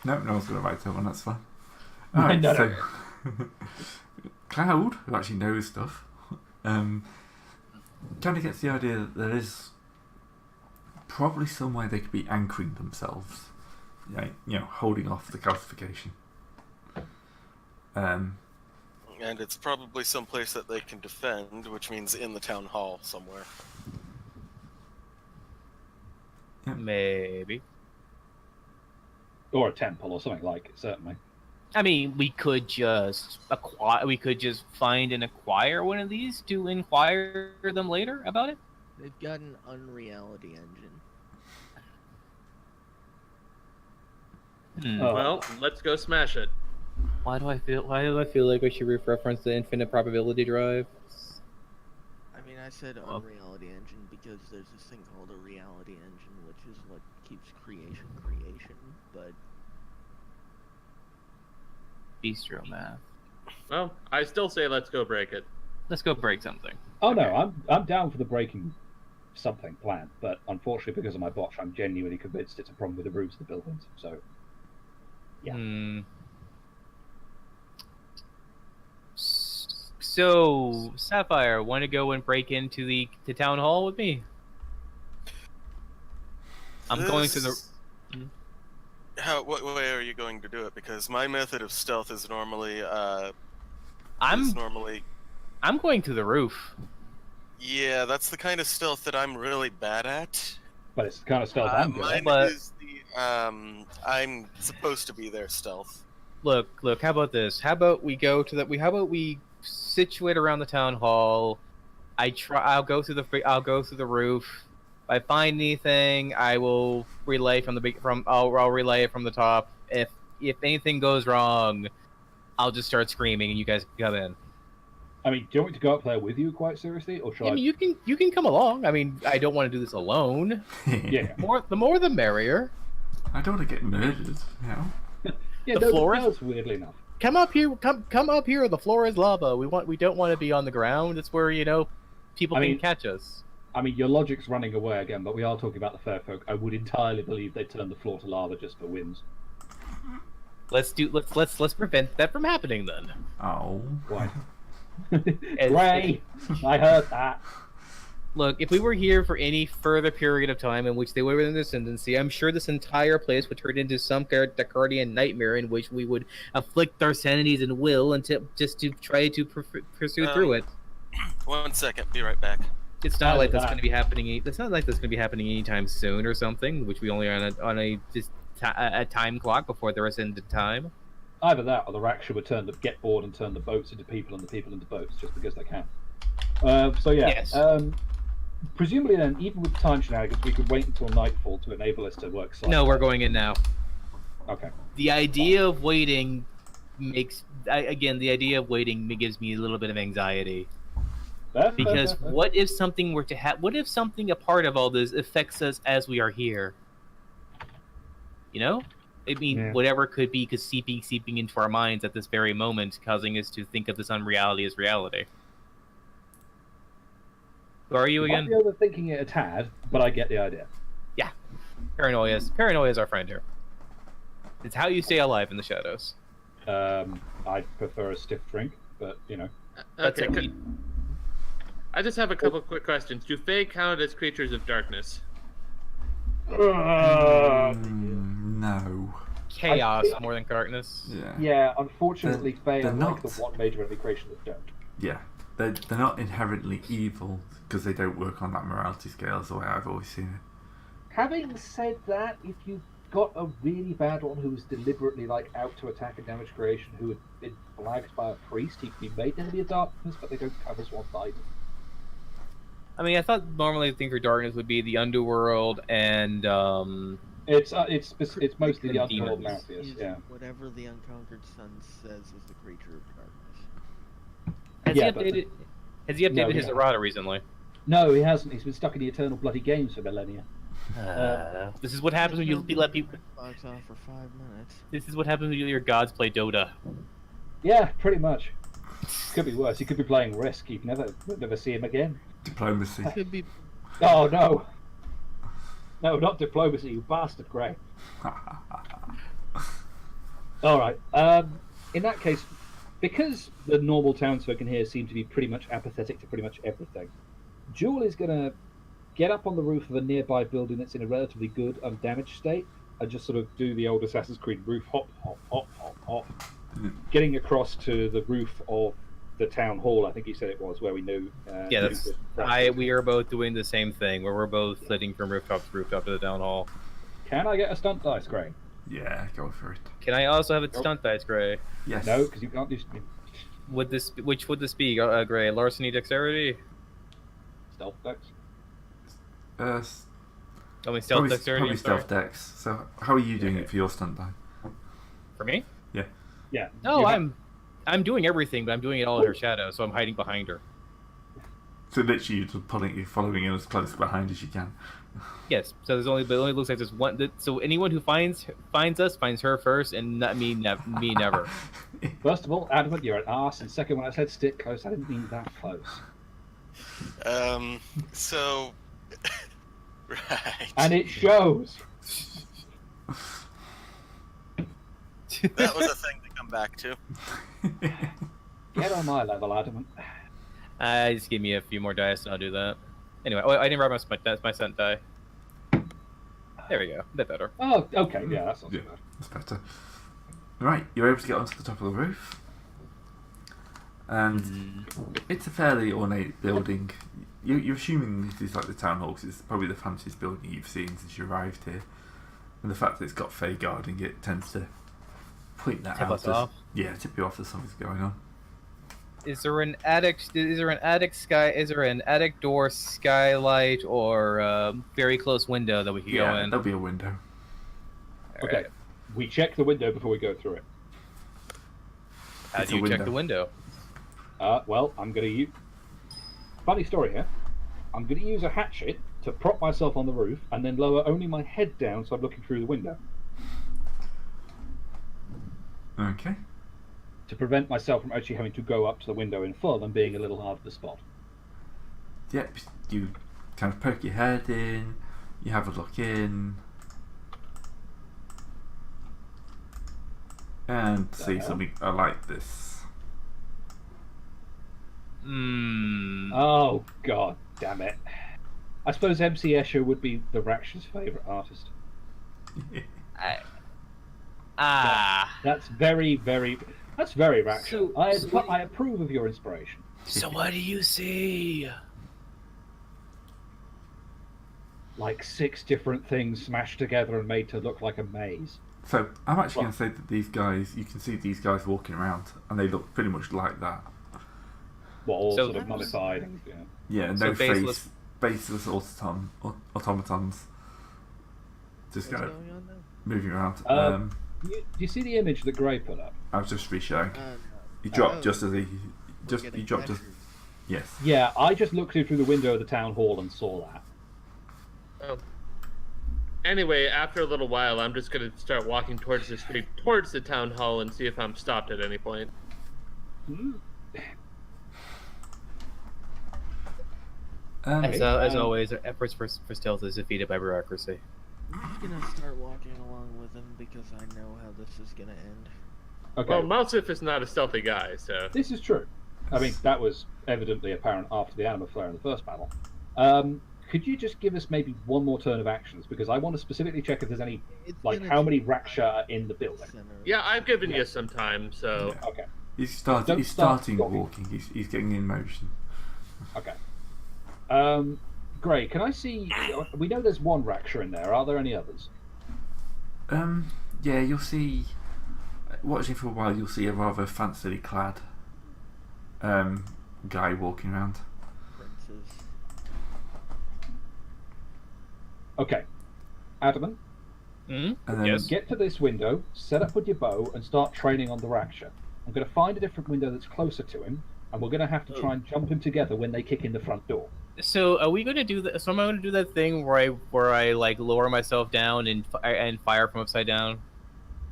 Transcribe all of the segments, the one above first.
Nope, no one's going to write that one, that's fine. Alright, No. so... Cloud, who actually knows stuff, kind of gets the idea that there is probably somewhere they could be anchoring themselves, holding off the calcification. And it's probably someplace that they can defend, which means in the town hall somewhere. Yep. Maybe. Or a temple or something like it, certainly. I mean, we could just acquire. We could just find and acquire one of these to inquire them later about it. They've got an unreality engine. Oh. Well, let's go smash it. Why do I feel like we should reference the infinite probability drive? I mean, I said unreality engine because there's this thing called a reality engine, which is what keeps creation, but... Bistro math. Well, I still say let's go break it. Let's go break something. Oh no, I'm down for the breaking something plan, but unfortunately because of my botch, I'm genuinely convinced it's a problem with the roofs of the buildings. So, yeah. So, Sapphire, want to go and break into the town hall with me? I'm going to the. What way are you going to do it? Because my method of stealth is normally I'm going to the roof. Yeah, that's the kind of stealth that I'm really bad at. But it's the kind of stealth I'm good at. Mine is the I'm supposed to be their stealth. Look. How about this? How about we go to the? How about we situate around the town hall? I'll go through the roof. If I find anything, I will relay I'll relay it from the top. If anything goes wrong, I'll just start screaming and you guys can come in. I mean, do you want me to go up there with you, quite seriously, or should I? mean, you can come along. I mean, I don't want to do this alone. Yeah. The more the merrier. I don't want to get murdered, Yeah, The floor is- weirdly enough. Come up here. Come up here. The floor is lava. We don't want to be on the ground. It's where people can catch us. I mean, your logic's running away again, but we are talking about the fair folk. I would entirely believe they turn the floor to lava just for wins. Let's prevent that from happening then. Oh. Why? Ray, I heard that. Look, if we were here for any further period of time in which they were in the ascendancy, I'm sure this entire place would turn into some kind of Descartian nightmare in which we would afflict our sanities and will just to try to pursue through it. 1 second, be right back. It's not like that's going to be happening. It's not like that's going to be happening anytime soon or something. Which we only are on a time clock before the ascended time. Either that, or the Raksha would get bored and turn the boats into people and the people into boats just because they can. So yeah. Yes. Presumably then, even with time shenanigans, we could wait until nightfall to enable us to work slightly. No, we're going in now. Okay. The idea of waiting gives me a little bit of anxiety. Because what if something were to happen? What if something a part of all this affects us as we are here? I mean, whatever could be seeping into our minds at this very moment, causing us to think of this unreality as reality. Who are you again? I'm overthinking it a tad, but I get the idea. Yeah, paranoia is our friend here. It's how you stay alive in the shadows. I prefer a stiff drink, but That's Okay, it. I just have a couple quick questions. Do Fae count as creatures of darkness? No. Chaos more than darkness. Yeah. Yeah, unfortunately, Fae they're are not- like the one major enemy creation that don't. Yeah. They're not inherently evil because they don't work on that morality scale is the way I've always seen it. Having said that, if you've got a really bad one who's deliberately out to attack and damage creation, who had been flagged by a priest, he could be made to be a darkness, but they don't count as one either. I mean, I thought normally the thing for darkness would be the underworld and It's mostly the And underworld demons. mafias, Is yeah. whatever the Unconquered Sun says is the creature of darkness. Has Yeah, he but updated? Has he updated No, his yeah. errata recently? No, he hasn't. He's been stuck in the eternal bloody games for millennia. This is what happens when you let people. Box off for 5 minutes. This is what happens when you let your gods play Dota. Yeah, pretty much. Could be worse. He could be playing Risk. You'd never see him again. Diplomacy. Could be. Oh no! No, not diplomacy, you bastard, Grey. All right. In that case, because the normal townsfolk in here seem to be pretty much apathetic to pretty much everything, Jewel is going to get up on the roof of a nearby building that's in a relatively good, undamaged state, and just sort of do the old Assassin's Creed roof hop, hop, hop, hop, hop, getting across to the roof of the town hall. I think you said it was where we knew. Yeah, we are both doing the same thing, where we're both flitting from rooftop to rooftop to the town hall. Can I get a stunt dice, Gray? Yeah, go for it. Can I also have a stunt dice, Gray? Yes. No, because you can't do Which would this be, Gray? Larceny, dexterity? stealth decks. Stealth dexterity. Probably stealth dex. So, how are you doing it for your stunt die? For me? Yeah. No, I'm doing everything, but I'm doing it all in her shadow, so I'm hiding behind her. So literally, you're following in as close behind as you can. Yes. So it only looks like there's one. So anyone who finds us finds her first, and not me. Me never. First of all, Adamant, you're an arse, and second, when I said stick close, I didn't mean that close. So, right. And it shows. That was a thing to come back to. Get on my level, Adamant. Just give me a few more dice, and I'll do that. Anyway, I didn't write my stunt die. There we go. A bit better. Oh, okay. Yeah, that's not too bad. That's better. Right, you're able to get onto the top of the roof. And it's a fairly ornate building. You're assuming this is like the town hall, because it's probably the fanciest building you've seen since you arrived here. And the fact that it's got Fae guarding it tends to point that Tip out. us off. Yeah, tip you off that something's going on. Is there an attic door skylight or very close window that we can go in? There'll be a window. Okay. Right. We check the window before we go through it. How It's do a you check window. the window? Well, I'm going to use... Funny story here. I'm going to use a hatchet to prop myself on the roof and then lower only my head down so I'm looking through the window. Okay. To prevent myself from actually having to go up to the window in full and being a little hard to spot. Yep, you kind of poke your head in, you have a look in, and see something like this. Oh, god damn it. I suppose MC Escher would be the Raksh's favourite artist. That's very, very... That's very Raksha. So I approve of your inspiration. So what do you see? Like 6 different things smashed together and made to look like a maze. So I'm actually going to say that these guys, you can see these guys walking around, and they look pretty much like that. Well, all So- sort of mummified. And, Yeah, So no faceless- faceless automatons. Just What's kind of going on now? moving around. Do you see the image that Gray put up? I was just reshowing. No. He dropped Oh. just as he We're he getting dropped just measured. yes. Yeah, I just looked through the window of the town hall and saw that. Oh. Anyway, after a little while, I'm just going to start walking towards the street, towards the town hall, and see if I'm stopped at any point. As always, our efforts for stealth is defeated by bureaucracy. I'm just gonna start walking along with him because I know how this is gonna end. Okay, Well, Malsif is not a stealthy guy, so... this is true. I mean, that was evidently apparent after the anima flare in the first battle. Could you just give us maybe one more turn of actions? Because I want to specifically check if there's any, It's like, gonna how many take Raksha are in the building. center. Yeah, I've given you some time, so... Okay, He's Don't He's start starting talking. walking. He's getting in motion. okay. Gray, can I see... We know there's one Raksha in there. Are there any others? Yeah, you'll see. Watching for a while, you'll see a rather fancily clad guy walking around. Princes. Okay. Adamant, And then Yes. get to this window, set up with your bow, and start training on the Raksha. I'm going to find a different window that's closer to him, and we're going to have to try and jump him together when they kick in the front door. So are we going to do that? So am I going to do that thing where I like lower myself down and fire from upside down?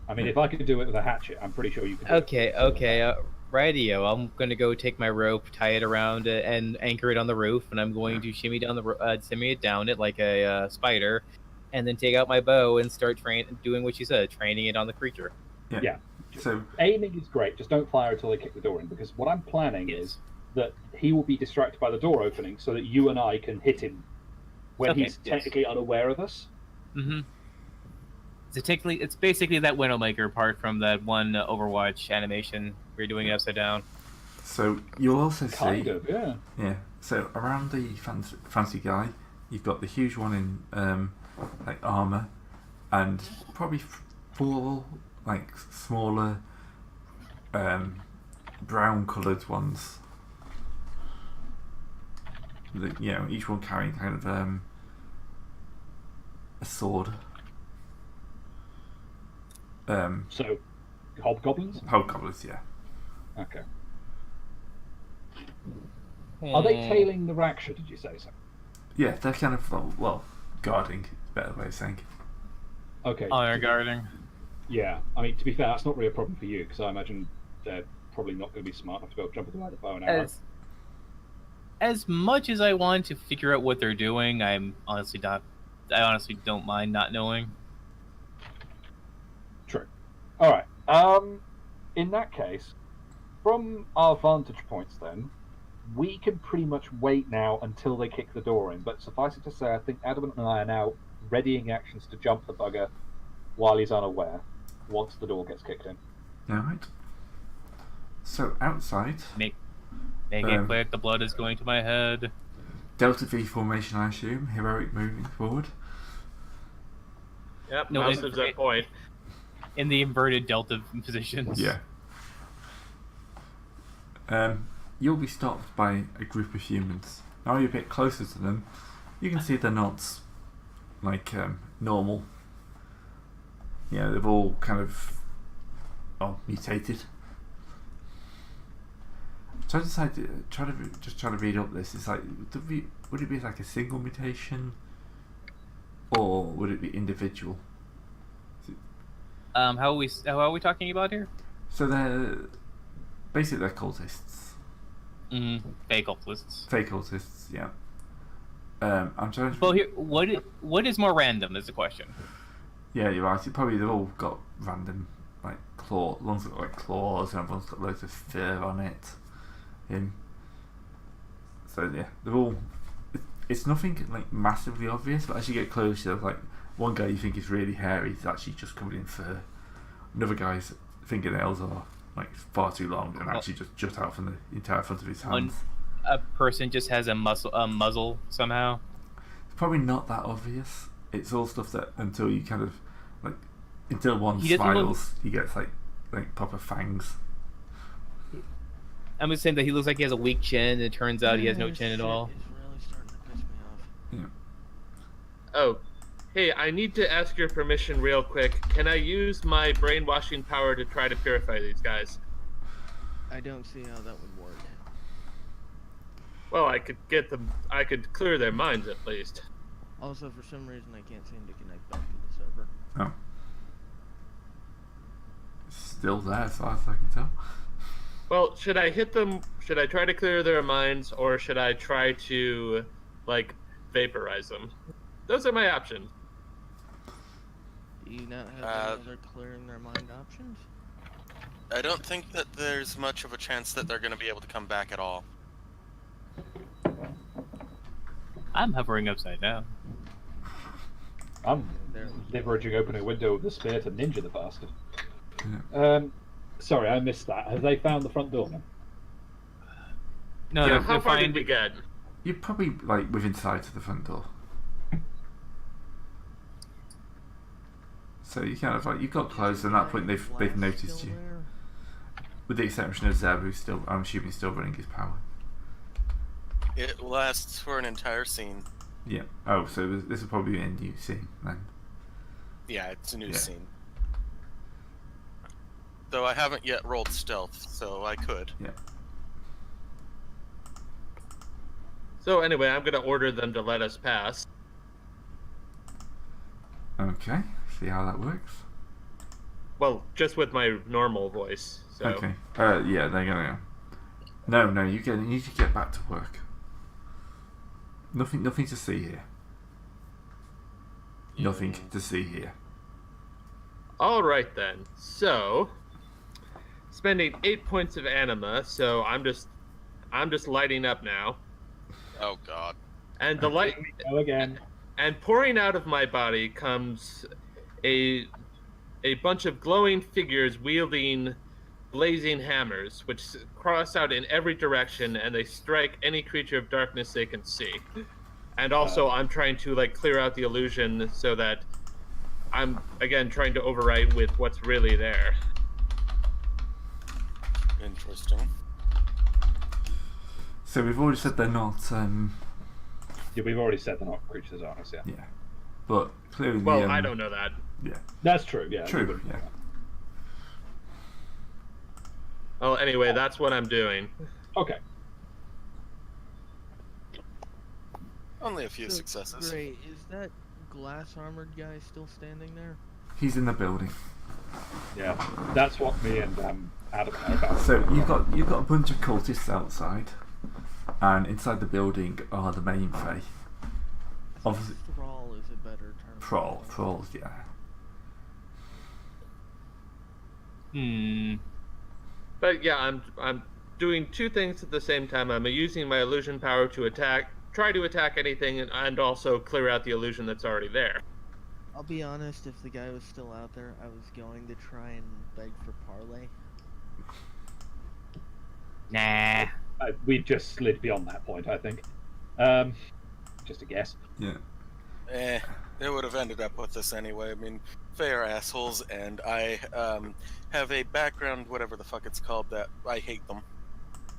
I mean, if I could do it with a hatchet, I'm pretty sure you can do it. Okay. Radio. I'm going to go take my rope, tie it around it, and anchor it on the roof, and I'm going to shimmy it down it like a spider, and then take out my bow and start doing what you said, training it on the creature. yeah. So Aiming is great, just don't fire until they kick the door in, because what I'm planning is that he will be distracted by the door opening so that you and I can hit him when Okay, he's yes. technically unaware of us. Mm-hmm. It's basically that Widowmaker apart from that one Overwatch animation where you're doing it upside down. So you'll also see, Kind of, yeah. yeah. So around the fancy guy, you've got the huge one in like armor, and probably 4 like smaller brown coloured ones. You know, each one carrying kind of a sword. So, hobgoblins? Hobgoblins, yeah. Okay. Are they Hmm. tailing the Raksha, did you say so? Yeah, they're kind of, well, guarding, is a better way of saying. Okay. Honor guarding. Yeah, I mean, to be fair, that's not really a problem for you, because I imagine they're probably not going to be smart enough to be able to jump with the bow and arrow. As much as I want to figure out what they're doing, I honestly don't mind not knowing. True. Alright, in that case, from our vantage points then, we can pretty much wait now until they kick the door in, but suffice it to say, I think Adamant and I are now readying actions to jump the bugger while he's unaware, once the door gets kicked in. Alright. So outside, Make it clear the blood is going to my head. Delta V formation, I assume, heroic moving forward. Yep, No, mouse it- is that point. In the inverted delta positions. Yeah. You'll be stopped by a group of humans. Now you're a bit closer to them, you can see they're not like normal. You know, they've all kind of mutated. So I decided try to read up this. It's like, would it be like a single mutation, or would it be individual? How are we talking about here? So they're basically they're cultists, Fake cultists. fake cultists. Yeah. I'm trying to. Well, here, what is more random is the question. Yeah, you're right. Probably they've all got random like one's got like claws, and one's got loads of fur on it. So yeah, they're all. It's nothing like massively obvious, but as you get closer, like one guy you think is really hairy is actually just covered in fur. Another guy's fingernails are like far too long and actually just jut out from the entire front of his hands. A person just has a muzzle somehow. It's probably not that obvious. It's all stuff that until you kind of like until one He doesn't smiles, he gets like proper fangs. I'm just saying that he looks like he has a weak chin, and it turns out he has no This chin at shit all. is really starting to piss me off. Yeah. Oh, hey, I need to ask your permission real quick. Can I use my brainwashing power to try to purify these guys? I don't see how that would work. Well, I could clear their minds at least. Also, for some reason, I can't seem to connect back to the server. Oh. It's still there as far as I can tell. Well, should I hit them? Should I try to clear their minds, or should I try to, like, vaporize them? Those are my options. Do you not have any other clearing their mind options? I don't think that there's much of a chance that they're going to be able to come back at all. I'm hovering upside down. I'm There. leveraging open a window with the spear to ninja the bastard. Yeah. Sorry, I missed that. Have they found the front door then? No, Yeah, they're how far did finding. we get? You're probably like within sight of the front door. So you kind of like you've got close, and at that point they've noticed you. With the exception of Zeb, who's still, I'm assuming, still running his power. It lasts for an entire scene. Yeah. Oh, so this will probably be a new scene then. Yeah, it's a new Yeah. scene. Though I haven't yet rolled stealth, so I could. Yeah. So anyway, I'm gonna order them to let us pass. Okay. See how that works. Well, just with my normal voice. So. Okay. Yeah, they're gonna. No, you need to get back to work. Nothing to see here. Nothing to see here. All right then. So, spending 8 points of anima, so I'm just lighting up now. Oh God. And the light Go again. and pouring out of my body comes a bunch of glowing figures wielding blazing hammers, which cross out in every direction, and they strike any creature of darkness they can see. And also, I'm trying to like clear out the illusion so that I'm again trying to overwrite with what's really there. Interesting. So we've already said they're not. Yeah, we've already said they're not creatures of darkness. Yeah. Yeah, but clearly. Well, I don't know that. Yeah. That's true. Yeah. True. Yeah. Well, anyway, that's what I'm doing. Okay. Only a few So, successes. Great. Is that glass armored guy still standing there? He's in the building. Yeah. That's what me and Adam know about. So you've got a bunch of cultists outside, and inside the building are the main Fae. Obviously, Thrall is a better term. trolls, yeah. But yeah, I'm doing two things at the same time. I'm using my illusion power to try to attack anything, and also clear out the illusion that's already there. I'll be honest, if the guy was still out there, I was going to try and beg for parley. Nah. We just slid beyond that point, I think. Just a guess. Yeah. It would have ended up with this anyway. I mean, they are assholes, and I have a background, whatever the fuck it's called, that I hate them.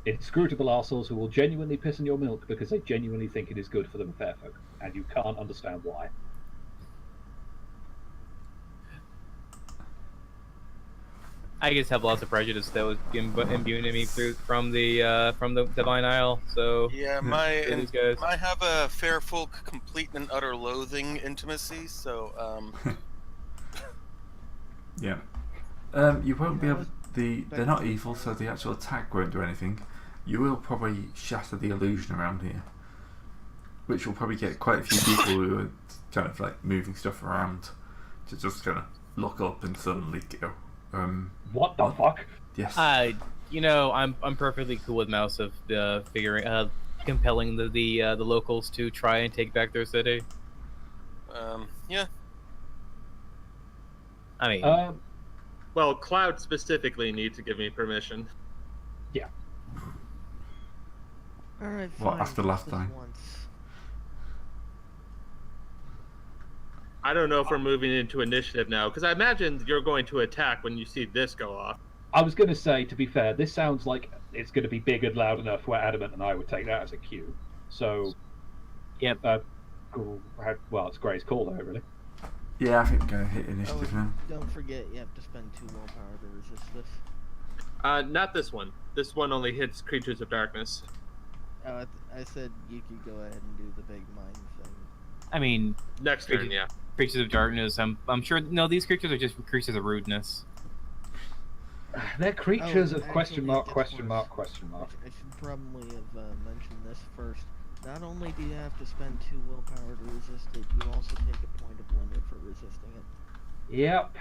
Inscrutable arseholes who will genuinely piss in your milk because they genuinely think it is good for them fair folk, and you can't understand why. I just have lots of prejudice that was imbued in me from the Divine Isle. So Yeah, these guys. I have a fair folk complete and utter loathing intimacy, so Yeah. You won't be able. They're not evil, so the actual attack won't do anything. You will probably shatter the illusion around here, which will probably get quite a few people who are kind of like moving stuff around to just kind of look up and suddenly go. What the fuck? Yes. I'm perfectly cool with Mouse of compelling the locals to try and take back their city. yeah. I mean, Well, Cloud specifically needs to give me permission. Yeah. Alright, What, fine. after last just this time? once. I don't know if we're moving into initiative now, because I imagine you're going to attack when you see this go off. I was going to say, to be fair, this sounds like it's going to be big and loud enough where Adamant and I would take that as a cue. So, yep. Well, it's Gray's call though, really. Yeah, I think we're going to hit Oh, initiative now. don't forget, you have to spend 2 willpower to resist this. Not this one. This one only hits creatures of darkness. Oh, I said you could go ahead and do the big mind thing. I mean, Next turn, yeah. creatures of darkness. I'm sure. No, these creatures are just creatures of rudeness. They're creatures Oh, of actually, question it mark, gets question worse. mark, question mark. I should probably have mentioned this first. Not only do you have to spend 2 willpower to resist it, you also take a point of limit for resisting it. Yep.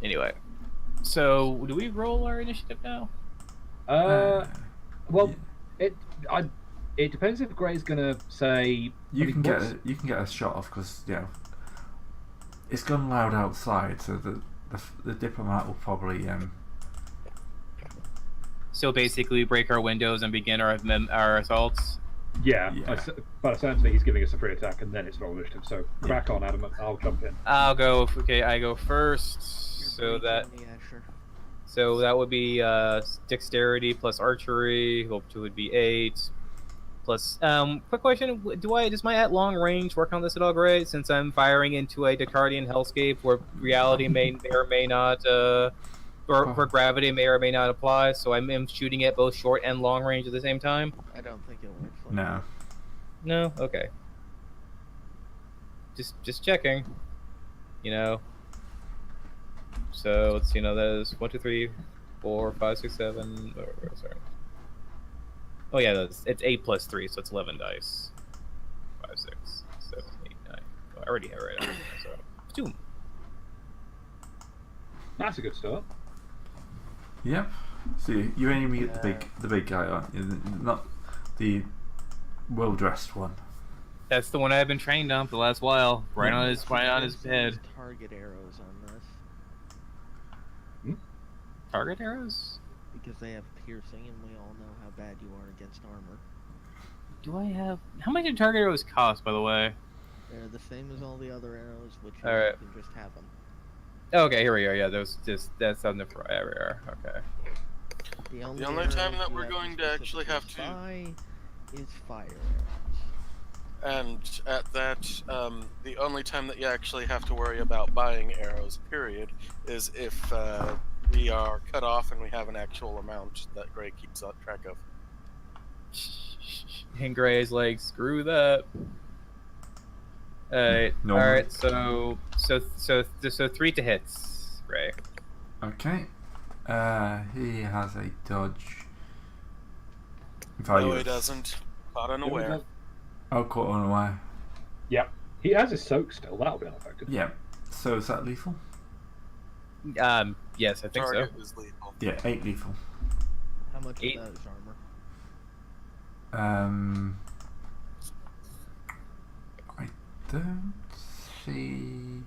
Anyway, so do we roll our initiative now? Well, it depends if Gray's gonna say You can get a shot off because it's gone loud outside, so the diplomat will probably So basically, break our windows and begin our assaults. Yeah, Yeah. but essentially he's giving us a free attack and then it's roll initiative. So crack on, Adam. I'll jump in. I'll go. Okay, I go first. You're So that breaking the Asher. so that would be dexterity plus archery. Hope to would be 8. Plus, quick question: does my at long range work on this at all, Gray? Since I'm firing into a Descartian hellscape where reality may or may not, or where gravity may or may not apply, so I'm shooting at both short and long range at the same time. I don't think it works like no. No, okay. Just checking. So let's see. That is 1, 2, 3, 4, 5, 6, 7. Sorry. Oh yeah, it's 8 plus 3, so it's 11 dice. 5, 6, 7, 8, 9. Oh, I already have it right on. So Zoom. That's a good start. Yep. So you're aiming at the big guy, aren't you? Not the well-dressed one. That's the one I've been trained on for the last while. Right on his head. Target arrows on this Target arrows? because they have piercing, and we all know how bad you are against armor. Do I have? How much do target arrows cost, by the way? They're the same as all the other arrows, which All right. you can just have them. Okay, here we are. Yeah, that's on the area. Okay. The only arrows time that you we're have going to actually have to- buy is fire arrows. And at that, the only time that you actually have to worry about buying arrows, period, is if we are cut off and we have an actual amount that Gray keeps track of. And Gray's like, screw that. Alright. No. Alright, so 3 to hits, Gray. Okay. He has a dodge. No, he doesn't. Caught unaware. Oh, caught unaware. Yep. He has his soak still. That'll be unaffected. Yeah. So is that lethal? Yes, I think Target so. is lethal. Yeah, 8 lethal. How much 8. of that is armor? I don't see.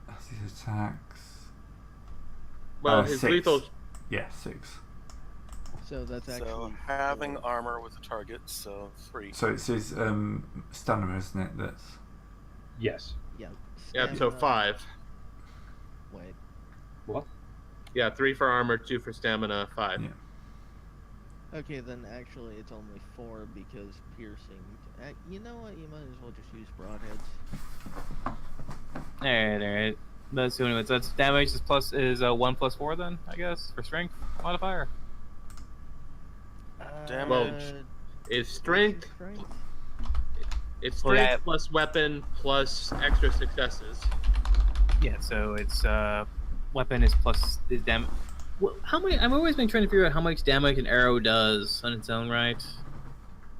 That's his attacks. Well, his 6. lethal. Yeah, 6. So that's actually So having 4. armor with a target, so 3. So it's his stamina, isn't it? That's Yes. Yeah. Yeah, so stamina- 5. Wait. What? Yeah, 3 for armor, 2 for stamina, 5. Yeah. Okay, then actually it's only 4 because piercing. You know what? You might as well just use broadheads. Alright. That's doing it. So that's damage is 1 plus 4 then, I guess, for strength modifier. Damage. Is strength. Strength? It's Well, strength that- plus weapon plus extra successes. Yeah, so it's weapon is damage. Well, how many? I've always been trying to figure out how much damage an arrow does on its own right.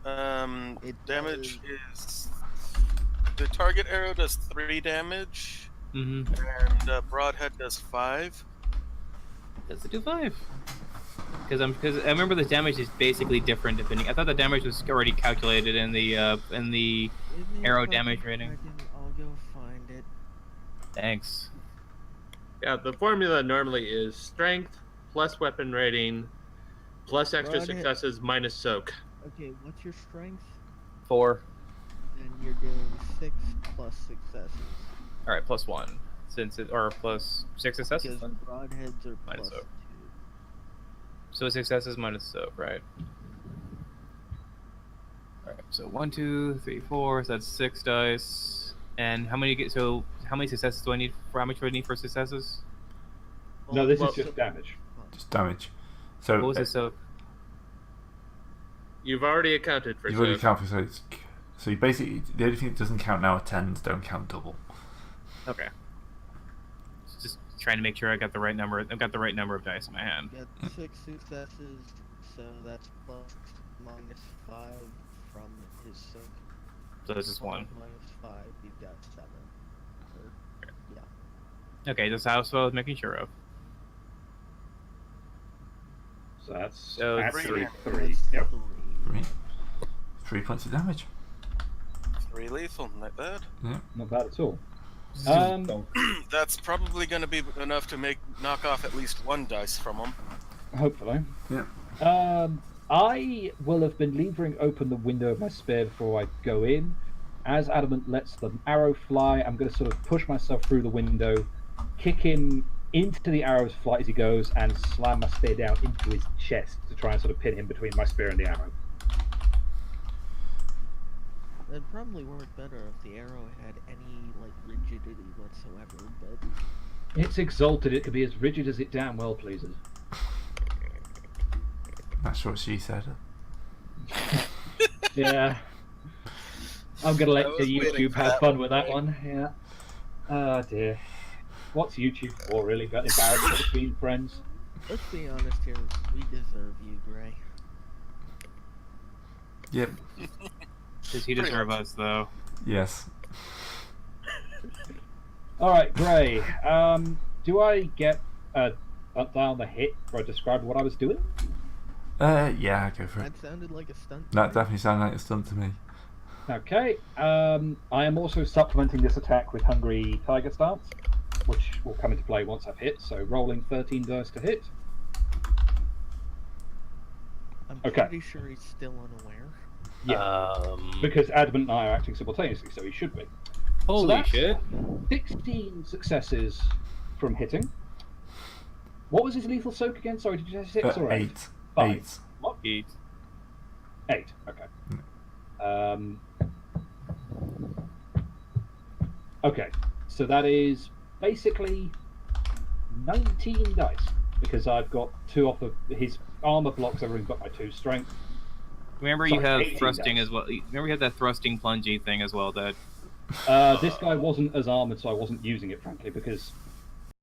Damage is the target arrow does 3 damage, Mm-hmm. and broadhead does 5. Does it do 5? Because I remember the damage is basically different depending. I thought the damage was already calculated in the Give me a arrow fucking damage rating. second, I'll go find it. Thanks. Yeah, the formula normally is strength plus weapon rating plus extra Broadhead. successes minus soak. Okay, what's your strength? 4. Then you're doing 6 plus successes. All right, plus 1. Or plus 6 successes. Because Then? broadheads are Minus plus soak. 2. So successes minus soak, right? All right. So 1, 2, 3, 4. So that's 6 dice. And how many get? So how many successes do I need? For how much do I need for successes? No, this Well, is just damage. just damage. So What was it? So You've already accounted for you've already soak. counted. So you basically the only thing that doesn't count now are 10s. Don't count double. okay. Just trying to make sure I got the right number. I've got the right number of dice in my hand. You got 6 successes, so that's plus minus 5 from his soak. So this is 1. Minus 5, you've got 7. Or, yeah. Okay, that's how I was making sure of. So that's So actually 3. 3. Yep. 3. 3 points of damage. 3 lethal, not bad. Yeah. Not bad at all. That's probably going to be enough to knock off at least 1 dice from him. Hopefully. Yeah. I will have been levering open the window of my spear before I go in. As Adamant lets the arrow fly, I'm going to sort of push myself through the window, kick him into the arrow's flight as he goes, and slam my spear down into his chest to try and sort of pin him between my spear and the arrow. It'd probably work better if the arrow had any, like, rigidity whatsoever, but... It's exalted, it could be as rigid as it damn well pleases. That's what she said. Yeah. I'm going to let I was waiting YouTube for have that fun one, with that Greg. one, yeah. Oh dear. What's YouTube for, really? Got embarrassment between friends? Let's be honest here, we deserve you, Gray. Yep. Does he Pretty deserve much. us though? Yes. All right, Gray. Do I get a die on the hit for describing what I was doing? Yeah, go for it. That sounded like a stunt. That definitely sounded like a stunt to me. Okay. I am also supplementing this attack with Hungry Tiger Stance, which will come into play once I've hit. So rolling 13 dice to hit. I'm Okay. pretty sure he's still unaware. Yeah. Because Adamant and I are acting simultaneously, so he should be. Holy that's shit. 16 successes from hitting. What was his lethal soak again? Sorry, did you say 6 or 8? 8. 5. 8. What? 8. 8, okay. Okay, so that is basically 19 dice, because I've got 2 off of his armor blocks, I've only got my 2 strength. Remember, Sorry, you have 18 thrusting dice. as well. Remember, you have that thrusting, plungey thing as well. That This guy wasn't as armored, so I wasn't using it, frankly, because